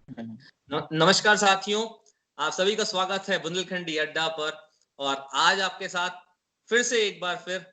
नमस्कार साथियों, आप सभी का स्वागत है बुंदेलखंडी अड्डा पर। और आज आपके साथ फिर से एक बार फिर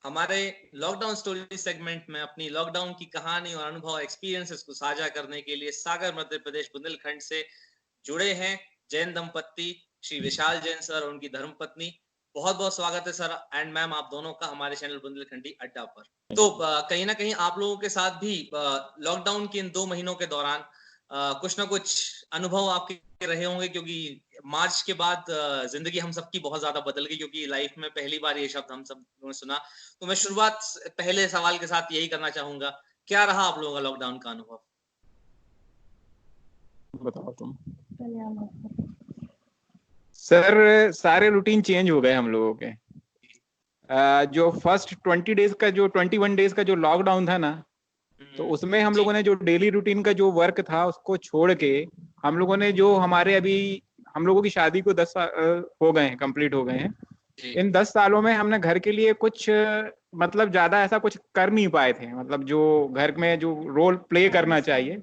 हमारे लॉकडाउन स्टोरी सेगमेंट में अपनी लॉकडाउन की कहानी और अनुभव एक्सपीरियंसेस को साझा करने के लिए सागर मध्य प्रदेश बुंदेलखंड से जुड़े हैं जैन दंपत्ति श्री विशाल जैन सर और उनकी धर्मपत्नी। बहुत बहुत स्वागत है सर एंड मैम आप दोनों का हमारे चैनल बुंदेलखंडी अड्डा पर। तो कहीं ना कहीं आप लोगों के साथ भी लॉकडाउन के इन 2 महीनों के दौरान कुछ ना कुछ अनुभव आपके रहे होंगे, क्योंकि मार्च के बाद जिंदगी हम सबकी बहुत ज्यादा बदल गई, क्योंकि लाइफ में पहली बार ये शब्द हम सब लोगों ने सुना। तो मैं शुरुआत पहले सवाल के साथ यही करना चाहूंगा, क्या रहा आप लोगों का लॉकडाउन का अनुभव? बताओ तुम। सर सारे रूटीन चेंज हो गए हम लोगों के। जो फर्स्ट 20 डेज का जो 21 डेज का जो लॉकडाउन था ना, तो उसमें हम लोगों ने जो डेली रूटीन का जो वर्क था उसको छोड़ के हम लोगों ने जो हमारे अभी हम लोगों की शादी को 10 साल हो गए हैं, कंप्लीट हो गए हैं। इन 10 सालों में हमने घर के लिए कुछ मतलब ज्यादा ऐसा कुछ कर नहीं पाए थे। मतलब जो घर में जो रोल प्ले करना चाहिए,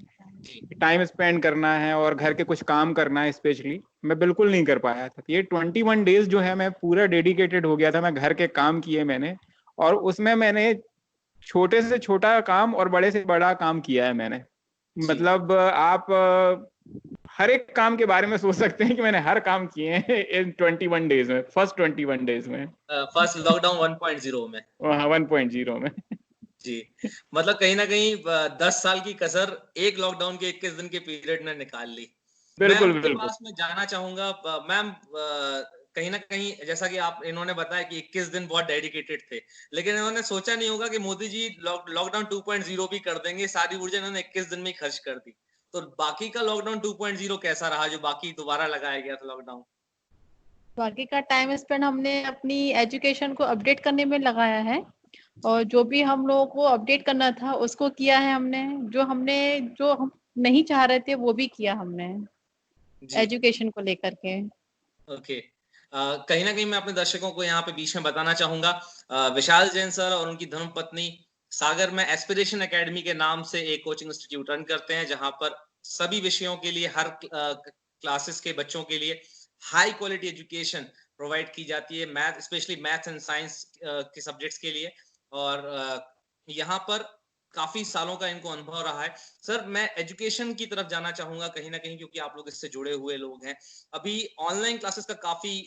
टाइम स्पेंड करना है और घर के कुछ काम करना है, स्पेशली मैं बिल्कुल नहीं कर पाया था। ये 21 डेज जो है मैं पूरा डेडिकेटेड हो गया था। मैं घर के काम किए मैंने, और उसमें मैंने छोटे से छोटा काम और बड़े से बड़ा काम किया है मैंने। मतलब आप हर एक काम के बारे में सोच सकते हैं कि मैंने हर काम किए हैं इन 21 डेज में, फर्स्ट 21 डेज में, फर्स्ट लॉकडाउन 1.0 में। 1.0 में। जी, मतलब कहीं ना कहीं 10 साल की कसर एक लॉकडाउन के 21 दिन के पीरियड ने निकाल ली। मैम बिल्कुल के बिल्कुल। पास मैं जाना चाहूंगा। मैम, कहीं ना कहीं जैसा कि आप इन्होंने बताया कि 21 दिन बहुत डेडिकेटेड थे, लेकिन इन्होंने सोचा नहीं होगा कि मोदी जी लॉकडाउन 2.0 भी कर देंगे। सारी ऊर्जा इन्होंने 21 दिन में ही खर्च कर दी। तो बाकी का लॉकडाउन 2.0 कैसा रहा, जो बाकी दोबारा लगाया गया था लॉकडाउन? बाकी का टाइम स्पेंड हमने अपनी एजुकेशन को अपडेट करने में लगाया है, और जो भी हम लोगों को अपडेट करना था उसको किया है हमने। जो हम नहीं चाह रहे थे वो भी किया हमने एजुकेशन को लेकर के। ओके। कहीं ना कहीं मैं अपने दर्शकों को यहाँ पे बीच में बताना चाहूंगा, विशाल जैन सर और उनकी धर्मपत्नी सागर में एस्पिरेशन एकेडमी के नाम से एक कोचिंग इंस्टीट्यूट रन करते हैं, जहां पर सभी विषयों के लिए हर क्लासेस के बच्चों के लिए हाई क्वालिटी एजुकेशन प्रोवाइड की जाती है, math specially maths and science के सब्जेक्ट्स के लिए। और यहाँ पर काफी सालों का इनको अनुभव रहा है। सर, मैं एजुकेशन की तरफ जाना चाहूंगा कहीं ना कहीं, क्योंकि आप लोग इससे जुड़े हुए लोग हैं। अभी ऑनलाइन क्लासेस का काफी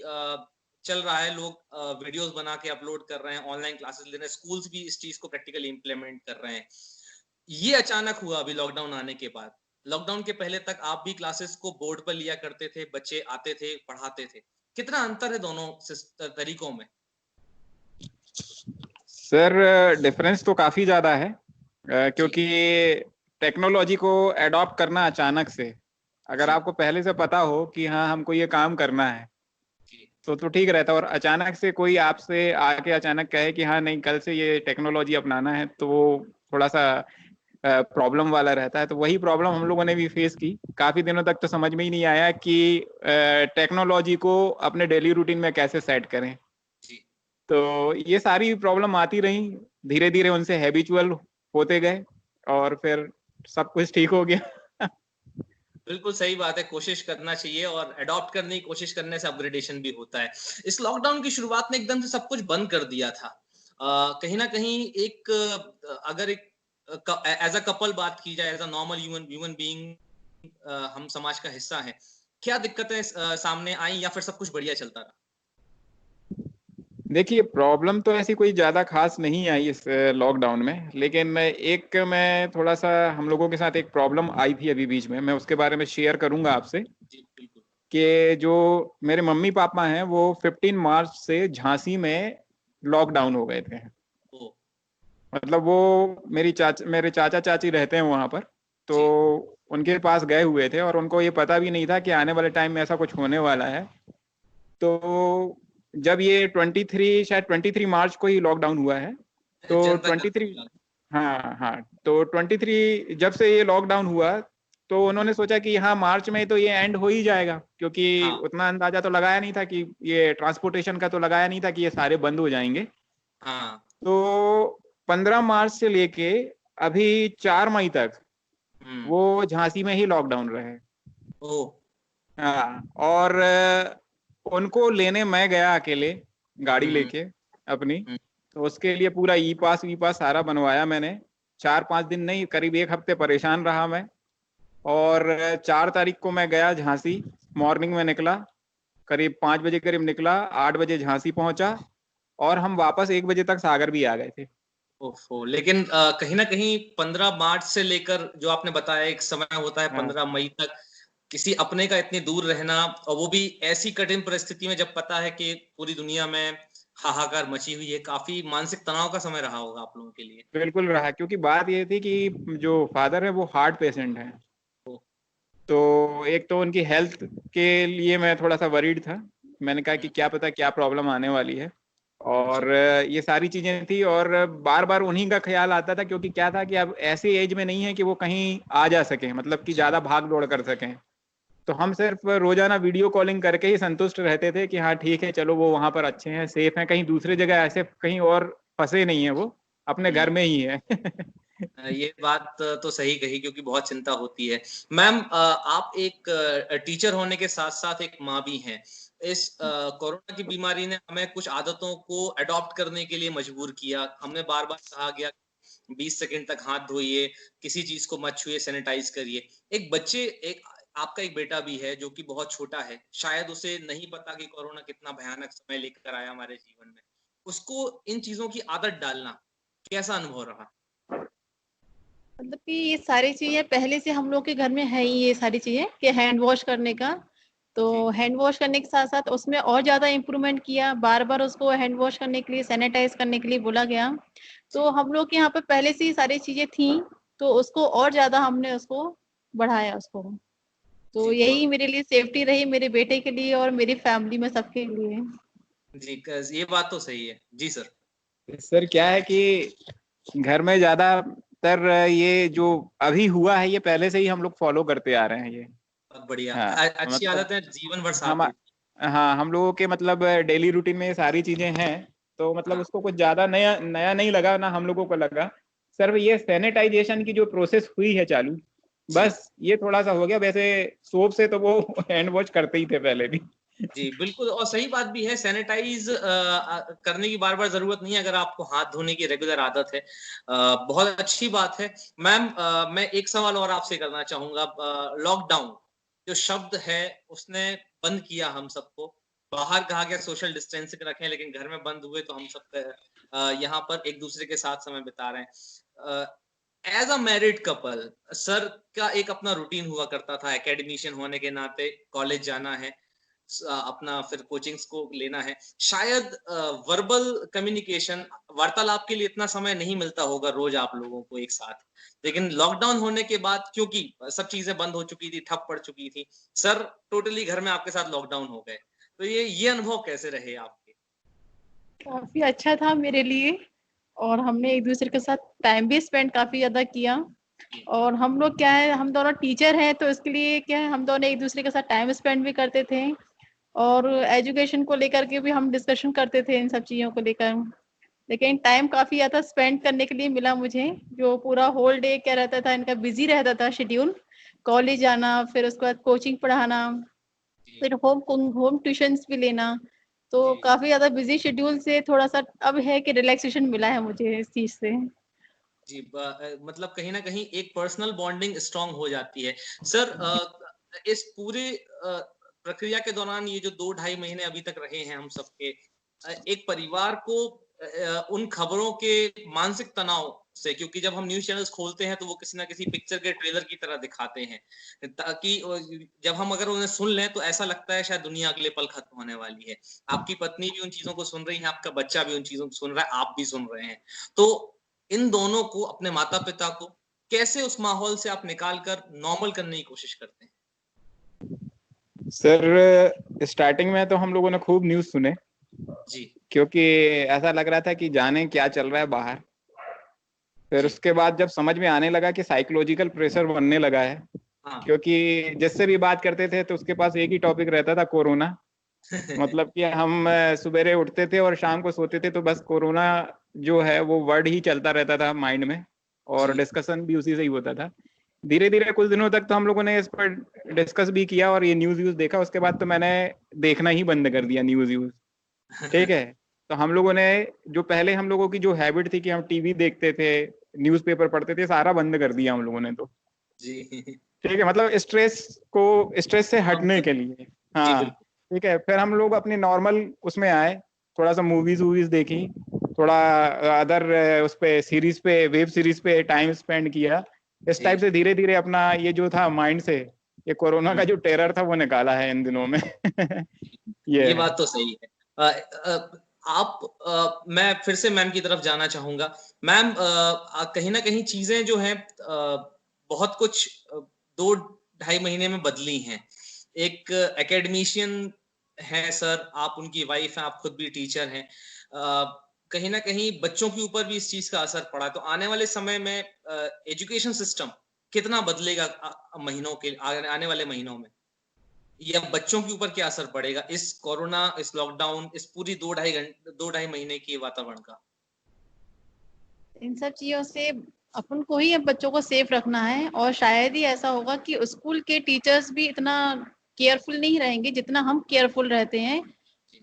चल रहा है, लोग वीडियोस बना के अपलोड कर रहे हैं, ऑनलाइन क्लासेस ले रहे हैं, स्कूल्स भी इस चीज को प्रैक्टिकली इंप्लीमेंट कर रहे हैं। ये अचानक हुआ अभी लॉकडाउन आने के बाद। लॉकडाउन के पहले तक आप भी क्लासेस को बोर्ड पर लिया करते थे, बच्चे आते थे, पढ़ाते थे। कितना अंतर है दोनों तरीकों में? सर डिफरेंस तो काफी ज्यादा है, क्योंकि टेक्नोलॉजी को एडॉप्ट करना अचानक से, अगर आपको पहले से पता हो कि हाँ हमको ये काम करना है तो ठीक रहता है। और अचानक से कोई आपसे आके अचानक कहे कि हाँ नहीं कल से ये टेक्नोलॉजी अपनाना है, तो थोड़ा सा प्रॉब्लम वाला रहता है। तो वही प्रॉब्लम हम लोगों ने भी फेस की। काफी दिनों तक तो समझ में ही नहीं आया कि टेक्नोलॉजी को अपने डेली रूटीन में कैसे सेट करें। तो ये सारी प्रॉब्लम आती रही, धीरे धीरे उनसे हैबिचुअल होते गए और फिर सब कुछ ठीक हो गया। बिल्कुल सही बात है, कोशिश करना चाहिए और अडॉप्ट करने की कोशिश करने से अपग्रेडेशन भी होता है। इस लॉकडाउन की शुरुआत में एकदम से सब कुछ बंद कर दिया था। कहीं ना कहीं एक अगर एक एज अ कपल बात की जाए, as a normal human being, हम समाज का हिस्सा है, क्या दिक्कतें सामने आई या फिर सब कुछ बढ़िया चलता रहा? देखिए प्रॉब्लम तो ऐसी कोई ज्यादा खास नहीं आई इस लॉकडाउन में, लेकिन एक मैं थोड़ा सा हम लोगों के साथ एक प्रॉब्लम आई थी अभी बीच में, मैं उसके बारे में शेयर करूंगा आपसे। कि जो मेरे मम्मी पापा हैं वो 15 मार्च से झांसी में लॉकडाउन हो गए थे। मतलब वो मेरे चाचा चाची रहते हैं वहां पर, तो उनके पास गए हुए थे और उनको ये पता भी नहीं था कि आने वाले टाइम में ऐसा कुछ होने वाला है। तो जब ये 23 मार्च को ही लॉकडाउन हुआ है, तो 23, हाँ हाँ, तो 23 जब से ये लॉकडाउन हुआ तो उन्होंने सोचा कि हाँ मार्च में तो ये एंड हो ही जाएगा, क्योंकि उतना अंदाजा तो लगाया नहीं था कि ये ट्रांसपोर्टेशन का तो लगाया नहीं था कि ये सारे बंद हो जाएंगे। तो 15 मार्च से लेके अभी 4 मई तक वो झांसी में ही लॉकडाउन रहे। ओह। हाँ, और उनको लेने मैं गया अकेले गाड़ी हम्म। लेके अपनी। हम्म। तो उसके लिए पूरा ई पास सारा बनवाया मैंने। 4-5 दिन नहीं, करीब 1 हफ्ते परेशान रहा मैं। और 4 तारीख को मैं गया झांसी, मॉर्निंग में निकला, करीब 5 बजे करीब निकला, 8 बजे झांसी पहुंचा, और हम वापस 1 बजे तक सागर भी आ गए थे। ओफो, लेकिन कहीं ना कहीं 15 मार्च से लेकर जो आपने बताया एक समय होता है हाँ 15 मई तक, किसी अपने का इतनी दूर रहना, और वो भी ऐसी कठिन परिस्थिति में जब पता है कि पूरी दुनिया में हाहाकार मची हुई है, काफी मानसिक तनाव का समय रहा होगा आप लोगों के लिए। बिल्कुल रहा, क्योंकि बात ये थी कि जो फादर है वो हार्ट पेशेंट है। ओ। तो एक तो उनकी हेल्थ के लिए मैं थोड़ा सा वरीड था। मैंने कहा कि क्या पता क्या प्रॉब्लम आने वाली है। और जी। ये सारी चीजें थी, और बार बार उन्हीं का ख्याल आता था, क्योंकि क्या था कि अब ऐसी एज में नहीं है कि वो कहीं आ जा सके, मतलब कि ज्यादा भाग दौड़ कर सकें। तो हम सिर्फ रोजाना वीडियो कॉलिंग करके ही संतुष्ट रहते थे कि हाँ ठीक है, चलो वो वहां पर अच्छे हैं, सेफ हैं, कहीं दूसरी जगह ऐसे कहीं और फंसे नहीं है, वो अपने घर में ही है। ये बात तो सही कही, क्योंकि बहुत चिंता होती है। मैम, आप एक टीचर होने के साथ साथ एक माँ भी हैं। इस कोरोना की बीमारी ने हमें कुछ आदतों को अडॉप्ट करने के लिए मजबूर किया। हमने बार बार कहा गया 20 सेकंड तक हाथ धोइए, किसी चीज को मत छुइए, सैनिटाइज करिए। एक बच्चे, एक आपका एक बेटा भी है जो कि बहुत छोटा है, शायद उसे नहीं पता कि कोरोना कितना भयानक समय लेकर आया हमारे जीवन में। उसको इन चीजों की आदत डालना कैसा अनुभव रहा? मतलब कि ये सारी चीजें पहले से हम लोग के घर में है ही, ये सारी चीजें कि हैंड वॉश करने का। तो जी। हैंड वॉश करने के साथ साथ उसमें और ज्यादा इम्प्रूवमेंट किया, बार बार उसको हैंड वॉश करने के लिए, सैनिटाइज करने के लिए बोला गया। तो जी। हम लोग के यहाँ पे पहले से ही सारी चीजें थी, तो उसको और ज्यादा हमने उसको बढ़ाया उसको। तो जी, यही बहुत। मेरे लिए सेफ्टी रही, मेरे बेटे के लिए और मेरी फैमिली में सबके लिए। जी, ये बात तो सही है। जी सर। सर क्या है कि घर में ज्यादातर ये जो अभी हुआ है, ये पहले से ही हम लोग फॉलो करते आ रहे हैं ये। बहुत बढ़िया। हाँ अच्छी मतलब आदत है, जीवन भर साथ हम, देती हाँ हम लोगों के मतलब डेली रूटीन में ये सारी चीजें हैं। तो है। मतलब हाँ। उसको कुछ ज्यादा नया नया नहीं लगा, ना हम लोगों को लगा। सिर्फ ये सैनिटाइजेशन की जो प्रोसेस हुई है चालू, जी। बस ये थोड़ा सा हो गया। वैसे सोप से तो वो हैंड वॉश करते ही थे पहले भी। जी, बिल्कुल, और सही बात भी है। सैनिटाइज करने की बार-बार ज़रूरत नहीं है अगर आपको हाथ धोने की रेगुलर आदत है। बहुत अच्छी बात है। मैम, मैं एक सवाल और आपसे करना चाहूँगा। लॉकडाउन जो शब्द है, उसने बंद किया हम सबको। बाहर कहा गया सोशल डिस्टेंसिंग रखें, लेकिन घर में बंद हुए तो हम सब यहाँ पर एक-दूसरे के साथ समय बिता रहे हैं। As a married couple, sir का एक अपना रूटीन हुआ करता था, एकेडमिशियन होने के नाते कॉलेज जाना है, अपना फिर कोचिंग्स को लेना है। शायद वर्बल कम्युनिकेशन, वार्तालाप के लिए इतना समय नहीं मिलता होगा रोज आप लोगों को एक साथ। लेकिन लॉकडाउन होने के बाद, क्योंकि सब चीजें बंद हो चुकी थी, ठप पड़ चुकी थी, सर टोटली घर में आपके साथ लॉकडाउन हो गए। तो ये अनुभव कैसे रहे आपके? काफी अच्छा था मेरे लिए, और हमने एक दूसरे के साथ टाइम भी स्पेंड काफी ज्यादा किया। जी। और हम लोग क्या है, हम दोनों टीचर हैं, तो इसके लिए क्या है, हम दोनों एक दूसरे के साथ टाइम स्पेंड भी करते थे। और एजुकेशन को लेकर के भी हम डिस्कशन करते थे, इन सब चीजों को लेकर। लेकिन टाइम काफी ज्यादा स्पेंड करने के लिए मिला मुझे। जो पूरा होल डे क्या रहता था, इनका बिजी रहता था शेड्यूल, कॉलेज जाना, फिर उसके बाद कोचिंग पढ़ाना, जी। फिर होम होम ट्यूशंस भी लेना। तो जी। काफी ज्यादा बिजी शेड्यूल से थोड़ा सा अब है कि रिलैक्सेशन मिला है मुझे इस चीज से। जी, मतलब कहीं न कहीं एक पर्सनल बॉन्डिंग स्ट्रॉन्ग हो जाती है। सर, इस पूरे प्रक्रिया के दौरान ये जो 2 ढाई महीने अभी तक रहे हैं हम सबके, एक परिवार को उन खबरों के मानसिक तनाव से, क्योंकि जब हम न्यूज़ चैनल्स खोलते हैं तो वो किसी न किसी पिक्चर के ट्रेलर की तरह दिखाते हैं, ताकि जब हम अगर उन्हें सुन लें तो ऐसा लगता है शायद दुनिया अगले पल खत्म होने वाली है। आपकी पत्नी भी उन चीज़ों को सुन रही है, आपका बच्चा भी उन चीज़ों को सुन रहा है, आप भी सुन रहे हैं। तो इन दोनों को, अपने माता-पिता को, कैसे उस माहौल से आप निकाल कर नॉर्मल करने की कोशिश करते हैं? सर स्टार्टिंग में तो हम लोगों ने खूब न्यूज़ सुने, जी। क्योंकि ऐसा लग रहा था कि जाने क्या चल रहा है बाहर। फिर जी। उसके बाद जब समझ में आने लगा कि साइकोलॉजिकल प्रेशर बनने लगा है, हाँ। क्योंकि जिससे भी बात करते थे तो उसके पास एक ही टॉपिक रहता था, कोरोना। मतलब कि हम सवेरे उठते थे और शाम को सोते थे तो बस कोरोना जो है वो वर्ड ही चलता रहता था माइंड में, और जी। डिस्कशन भी उसी से ही होता था। धीरे धीरे कुछ दिनों तक तो हम लोगों ने इस पर डिस्कस भी किया और ये न्यूज व्यूज देखा। उसके बाद तो मैंने देखना ही बंद कर दिया न्यूज व्यूज। ठीक है, तो हम लोगों ने जो पहले हम लोगों की जो हैबिट थी कि हम टीवी देखते थे, न्यूज़पेपर पढ़ते थे, सारा बंद कर दिया हम लोगों ने तो। जी। ठीक है, मतलब स्ट्रेस से हटने के लिए। जी हाँ, बिल्कुल। ठीक है। फिर हम लोग अपनी नॉर्मल उसमें आए, थोड़ा सा मूवीज वूवीज देखी, थोड़ा अदर उस पे सीरीज पे, वेब सीरीज पे टाइम स्पेंड किया। इस टाइप से धीरे धीरे अपना ये जो था माइंड से, ये कोरोना का जो टेरर था वो निकाला है इन दिनों में। ये बात तो सही है। मैं फिर से मैम की तरफ जाना चाहूंगा। मैम, कहीं ना कहीं चीजें जो हैं बहुत कुछ 2-2.5 महीने में बदली हैं। एक एकेडमिशियन है सर, आप उनकी वाइफ हैं, आप खुद भी टीचर हैं। कहीं ना कहीं बच्चों के ऊपर भी इस चीज का असर पड़ा। तो आने वाले समय में एजुकेशन सिस्टम कितना बदलेगा महीनों के आने वाले महीनों में, या बच्चों के ऊपर क्या असर पड़ेगा इस कोरोना, इस लॉकडाउन, इस पूरी 2-2.5 महीने की वातावरण का? इन सब चीजों से अपन को ही अब बच्चों को सेफ रखना है, और शायद ही ऐसा होगा कि स्कूल के टीचर्स भी इतना केयरफुल नहीं रहेंगे जितना हम केयरफुल रहते हैं।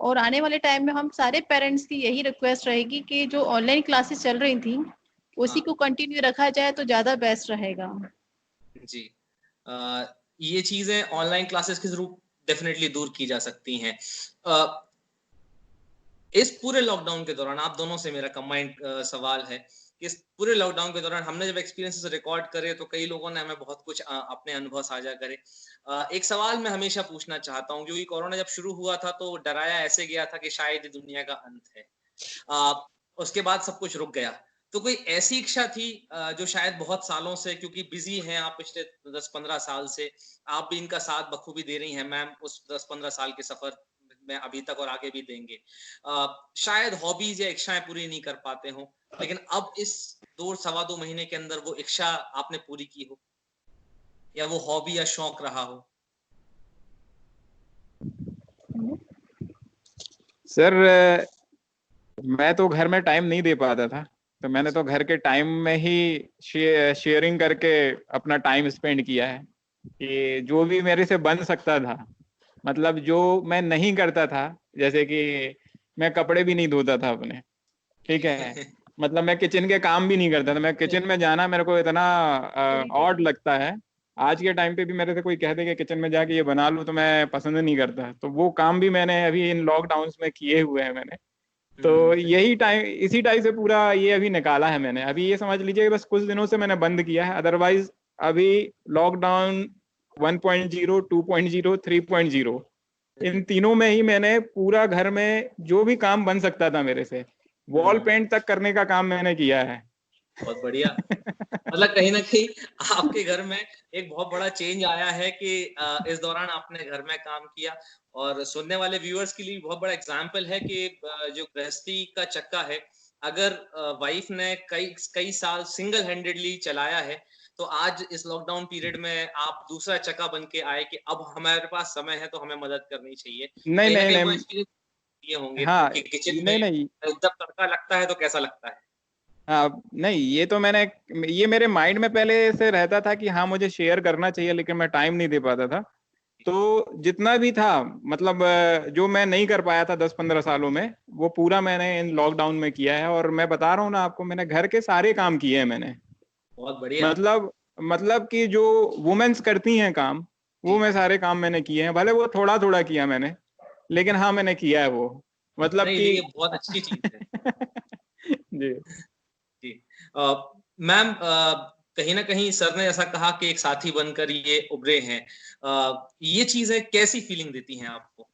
और आने वाले टाइम में हम सारे पेरेंट्स की यही रिक्वेस्ट रहेगी कि जो ऑनलाइन क्लासेस चल रही थी उसी को कंटिन्यू रखा जाए तो ज्यादा बेस्ट रहेगा। जी। ये चीजें ऑनलाइन क्लासेस के थ्रू डेफिनेटली दूर की जा सकती हैं। इस पूरे लॉकडाउन के दौरान आप दोनों से मेरा कंबाइंड सवाल है कि इस पूरे लॉकडाउन के दौरान हमने जब एक्सपीरियंसेस रिकॉर्ड करे तो कई लोगों ने हमें बहुत कुछ अपने अनुभव साझा करे। एक सवाल मैं हमेशा पूछना चाहता हूँ, क्योंकि कोरोना जब शुरू हुआ था तो डराया ऐसे गया था कि शायद ये दुनिया का अंत है। उसके बाद सब कुछ रुक गया। तो कोई ऐसी इच्छा थी जो शायद बहुत सालों से, क्योंकि बिजी हैं आप पिछले 10-15 साल से, आप भी इनका साथ बखूबी दे रही हैं मैम उस 10-15 साल के सफर में अभी तक और आगे भी देंगे। शायद हॉबीज या इच्छाएं पूरी नहीं कर पाते हो, लेकिन अब इस 2-2.25 महीने के अंदर वो इच्छा आपने पूरी की हो, या वो हॉबी या शौक रहा हो? सर, मैं तो घर में टाइम नहीं दे पाता था, तो मैंने तो घर के टाइम में ही शेयरिंग करके अपना टाइम स्पेंड किया है कि जो भी मेरे से बन सकता था, मतलब जो मैं नहीं करता था, जैसे कि मैं कपड़े भी नहीं धोता था अपने। ठीक है, मतलब मैं किचन के काम भी नहीं करता था। मैं किचन में जाना मेरे को इतना ऑड लगता है। आज के टाइम पे भी मेरे से कोई कह दे कि किचन में जाके ये बना लूं तो मैं पसंद नहीं करता। तो वो काम भी मैंने अभी इन लॉकडाउन में किए हुए हैं मैंने। तो यही टाइम, इसी टाइम से पूरा ये अभी निकाला है मैंने। अभी ये समझ लीजिए बस कुछ दिनों से मैंने बंद किया है, अदरवाइज अभी लॉकडाउन 1.0, 2.0, 3.0, इन तीनों में ही मैंने पूरा घर में जो भी काम बन सकता था मेरे से, वॉल पेंट तक करने का काम मैंने किया है। बहुत बढ़िया। मतलब कहीं ना कहीं आपके घर में एक बहुत बड़ा चेंज आया है कि इस दौरान आपने घर में काम किया। और सुनने वाले व्यूअर्स के लिए बहुत बड़ा एग्जाम्पल है कि जो गृहस्थी का चक्का है, अगर वाइफ ने कई कई साल सिंगल हैंडेडली चलाया है, तो आज इस लॉकडाउन पीरियड में आप दूसरा चक्का बन के आए कि अब हमारे पास समय है तो हमें मदद करनी चाहिए। नहीं कहीं ना नहीं कहीं वो नहीं। एक्सपीरियंस ये होंगे हाँ, कि किचन नहीं में नहीं। जब तड़का लगता है तो कैसा लगता है। हाँ, नहीं, ये तो मैंने, ये मेरे माइंड में पहले से रहता था कि हाँ मुझे शेयर करना चाहिए, लेकिन मैं टाइम नहीं दे पाता था। तो जितना भी था, मतलब जो मैं नहीं कर पाया था 10-15 सालों में, वो पूरा मैंने इन लॉकडाउन में किया है। और मैं बता रहा हूँ ना आपको, मैंने घर के सारे काम किए हैं मैंने। बहुत बढ़िया। मतलब कि जो वुमेन्स करती हैं काम, वो मैं सारे काम मैंने किए हैं। भले वो थोड़ा थोड़ा किया मैंने, लेकिन हाँ मैंने किया है वो। मतलब नहीं, कि ये बहुत अच्छी चीज है। जी। जी। मैम, कहीं ना कहीं सर ने ऐसा कहा कि एक साथी बनकर ये उभरे हैं। ये चीजें कैसी फीलिंग देती हैं आपको?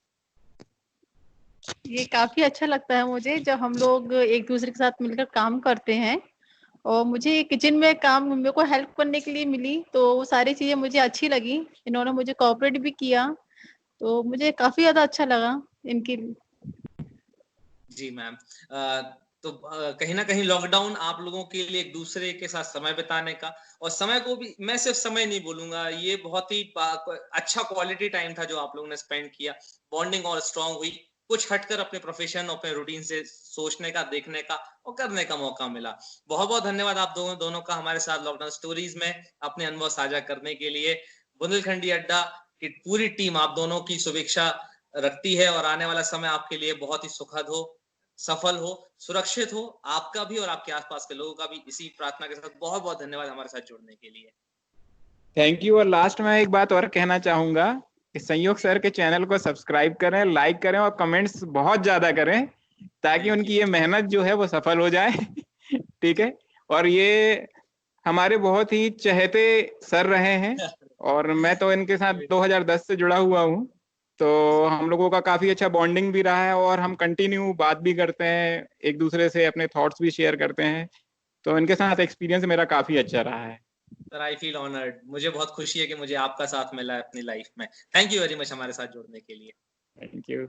ये काफी अच्छा लगता है मुझे जब हम लोग एक दूसरे के साथ मिलकर काम करते हैं। और मुझे किचन में काम मेरे को हेल्प करने के लिए मिली तो वो सारी चीजें मुझे अच्छी लगी। इन्होंने मुझे कोऑपरेट भी किया, तो मुझे काफी ज्यादा अच्छा लगा इनकी। जी मैम। तो कहीं ना कहीं लॉकडाउन आप लोगों के लिए एक दूसरे के साथ समय बिताने का, और समय को भी मैं सिर्फ समय नहीं बोलूंगा, ये बहुत ही अच्छा क्वालिटी टाइम था जो आप लोगों ने स्पेंड किया। बॉन्डिंग और स्ट्रांग हुई, कुछ हटकर अपने प्रोफेशन, अपने रूटीन से सोचने का, देखने का और करने का मौका मिला। बहुत-बहुत धन्यवाद आप दोनों का हमारे साथ लॉकडाउन स्टोरीज में अपने अनुभव साझा करने के लिए। बुंदेलखंडी अड्डा की पूरी टीम आप दोनों की शुभेच्छा रखती है और आने वाला समय आपके लिए बहुत ही सुखद हो, सफल हो, सुरक्षित हो, आपका भी और आपके आसपास के लोगों का भी। इसी प्रार्थना के साथ बहुत-बहुत धन्यवाद हमारे साथ जुड़ने के लिए। Thank you. और लास्ट में एक बात और कहना चाहूंगा कि संयोग सर के चैनल को सब्सक्राइब करें, लाइक करें और कमेंट्स बहुत ज्यादा करें, ताकि उनकी ये मेहनत जो है वो सफल हो जाए। ठीक है। और ये हमारे बहुत ही चहेते सर रहे हैं और मैं तो इनके साथ 2010 से जुड़ा हुआ हूँ, तो हम लोगों का काफी अच्छा बॉन्डिंग भी रहा है और हम कंटिन्यू बात भी करते हैं, एक दूसरे से अपने थॉट्स भी शेयर करते हैं। तो इनके साथ एक्सपीरियंस मेरा काफी अच्छा रहा है। Sir I feel honoured. मुझे बहुत खुशी है कि मुझे आपका साथ मिला है अपनी लाइफ में। थैंक यू वेरी मच हमारे साथ जुड़ने के लिए। Thank you.